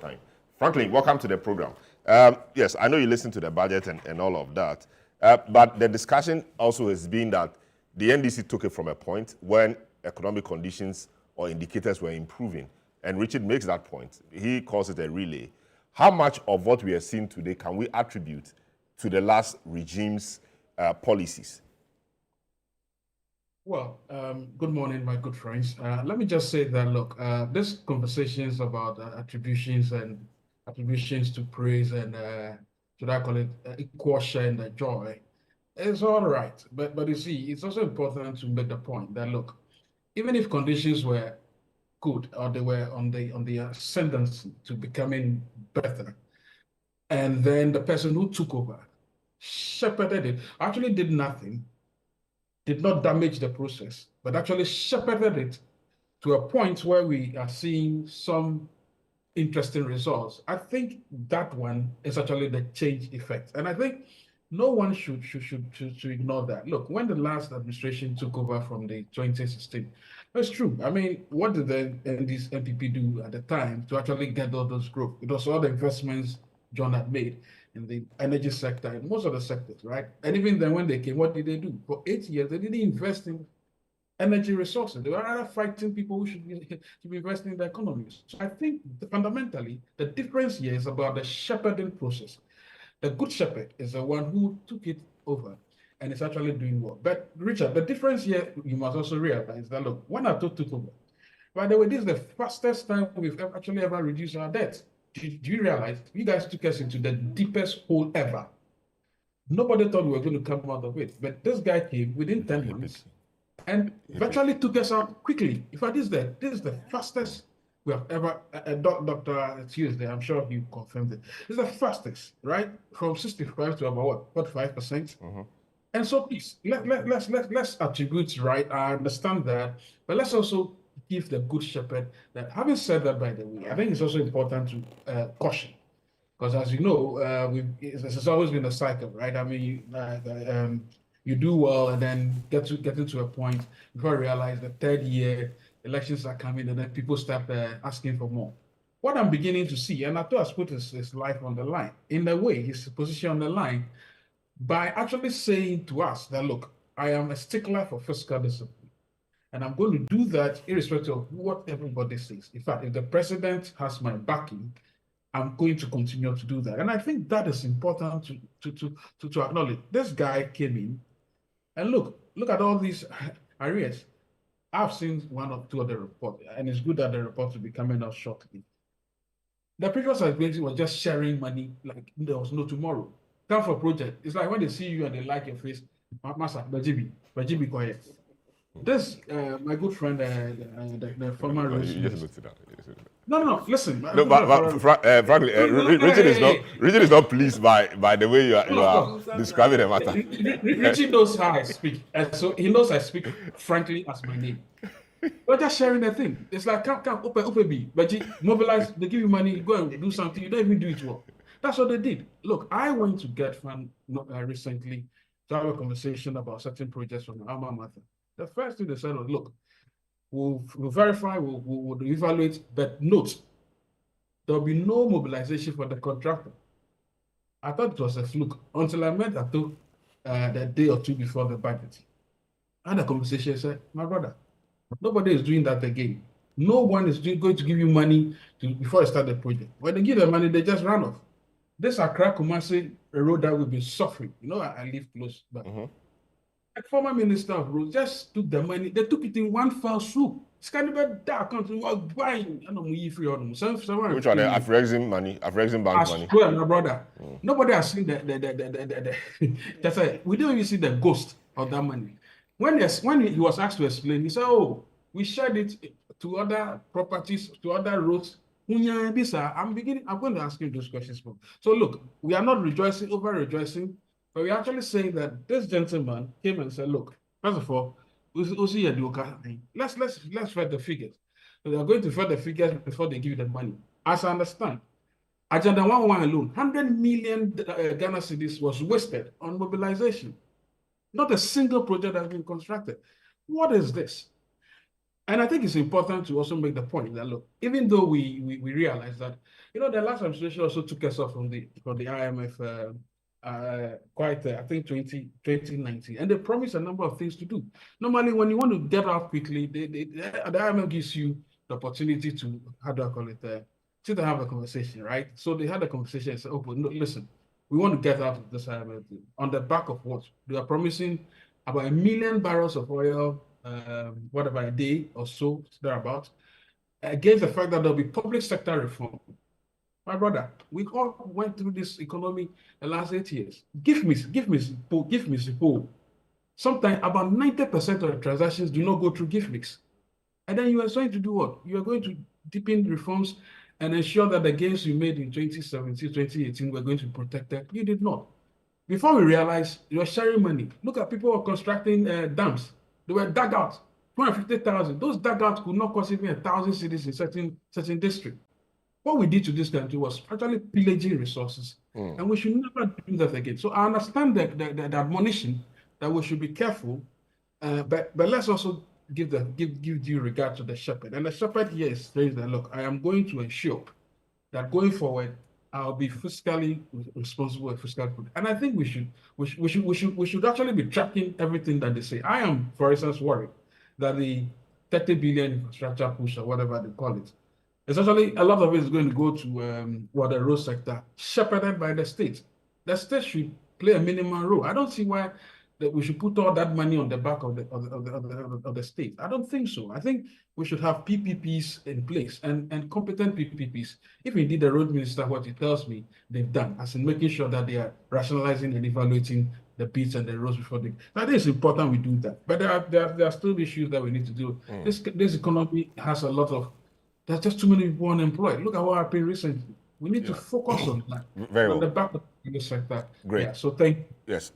Fine. Franklin, welcome to the program. Yes, I know you listened to the budget and all of that, but the discussion also has been that the NDC took it from a point when economic conditions or indicators were improving, and Richard makes that point. He calls it a relay. How much of what we are seeing today can we attribute to the last regime's policies? Well, good morning, my good friends. Let me just say that, look, this conversations about attributions to praise and, should I call it, equal share in the joy, is all right. But you see, it's also important to make the point that, look, even if conditions were good or they were on the ascendancy to becoming better, and then the person who took over shepherded it, actually did nothing, did not damage the process, but actually shepherded it to a point where we are seeing some interesting results. I think that one is actually the change effect. And I think no one should ignore that. Look, when the last administration took over from the 2016, that's true. I mean, what did the NPP do at the time to actually get all those growth? It was all the investments John had made in the energy sector and most of the sectors, right? And even then when they came, what did they do? For 8 years, they didn't invest in energy resources. They were rather fighting people who should be investing in the economies. So I think fundamentally, the difference here is about the shepherding process. The good shepherd is the one who took it over and is actually doing well. But Richard, the difference here, you must also realize that, look, when I took over, by the way, this is the fastest time we've actually ever reduced our debt. Do you realize you guys took us into the deepest hole ever? Nobody thought we were going to come out of it. But this guy came within 10 months and virtually took us out quickly. In fact, this is the fastest we have ever, Dr. Tuesday, I'm sure he confirmed it. It's the fastest, right? From 65 to about what, 45%? And so please, let's attribute, right? I understand that, but let's also give the good shepherd that. Having said that, by the way, I think it's also important to caution, because as you know, this has always been a cycle, right? I mean, you do well and then get into a point before you realize the third year elections are coming and then people start asking for more. What I'm beginning to see, and Ato has put his life on the line, in a way, his position on the line, by actually saying to us that, look, I am a stickler for fiscal discipline. And I'm going to do that irrespective of what everybody says. In fact, if the president has my backing, I'm going to continue to do that. And I think that is important to acknowledge. This guy came in and look at all these arrears. I've seen one or two of the reports, and it's good that the reports will be coming out shortly. The previous administration was just sharing money like there was no tomorrow. Come for project. It's like when they see you and they like your face, Masa, Bajibi, quiet. This, my good friend, the former. You just looked it up. No, listen. No, but frankly, Richard is not pleased by the way you are describing the matter. Richard knows how I speak, and so he knows I speak frankly as my name. We're just sharing the thing. It's like come, open, but you mobilize. They give you money, you go and do something. You don't even do it well. That's what they did. Look, I went to get fund recently to have a conversation about certain projects from alma mater. The first thing they said was, look, we'll verify, we'll evaluate, but note, there'll be no mobilization for the contractor. I thought it was a fluke until I met Ato the day or two before the budget. I had a conversation, said, my brother, nobody is doing that again. No one is going to give you money before you start the project. When they give the money, they just run off. This Accra Kumasi, a road that will be suffering. You know, I live close, but the former minister of roads just took the money. They took it in one fell swoop. It's kind of a dark country. Buying. I don't know free on them. Which one? Afrexim money, Afrexim bank money. I swear, my brother. Nobody has seen the that's why we don't even see the ghost of that money. When he was asked to explain, he said, "Oh, we shared it to other properties, to other roads." I'm going to ask you those questions. So look, we are not over rejoicing, but we're actually saying that this gentleman came and said, look, first of all, let's vet the figures. So they're going to vet the figures before they give you the money. As I understand, Agenda 111 alone, 100 million Ghana cedis was wasted on mobilization. Not a single project has been constructed. What is this? And I think it's important to also make the point that look, even though we realize that, the last administration also took us off from the IMF quite I think 2019, and they promised a number of things to do. Normally, when you want to get out quickly, the IMF gives you the opportunity to, how do I call it, sit and have a conversation, right? So they had a conversation and said, oh, but no, listen, we want to get out of this IMF on the back of what? They are promising about 1 million barrels of oil, whatever, a day or so, thereabout, against the fact that there'll be public sector reform. My brother, we all went through this economy the last 8 years. Give me support. Sometimes about 90% of the transactions do not go through gift mix. And then you are going to do what? You are going to deepen reforms and ensure that the gains you made in 2017, 2018 were going to be protected. You did not. Before we realized, you are sharing money. Look at people who are constructing dams. They were dug out, 250,000. Those dug out could not cost even 1,000 cities in certain district. What we did to this country was actually pillaging resources, and we should never do that again. So I understand the admonition that we should be careful, but let's also give due regard to the shepherd. And the shepherd here is saying that, look, I am going to ensure that going forward, I'll be fiscally responsible and fiscal prudent. And I think we should actually be tracking everything that they say. I am, for instance, worried that the 30 billion infrastructure push or whatever they call it, essentially a lot of it is going to go to the road sector, shepherded by the state. The state should play a minimum role. I don't see why that we should put all that money on the back of the state. I don't think so. I think we should have PPPs in place and competent PPPs. If indeed the road minister, what he tells me they've done, as in making sure that they are rationalizing and evaluating the bits and the roads before they. I think it's important we do that. But there are still issues that we need to do. This economy has a lot of. There's just too many people unemployed. Look at what happened recently. We need to focus on that. Very well. On the back of the sector. Great. Yeah, so thank you. Yes.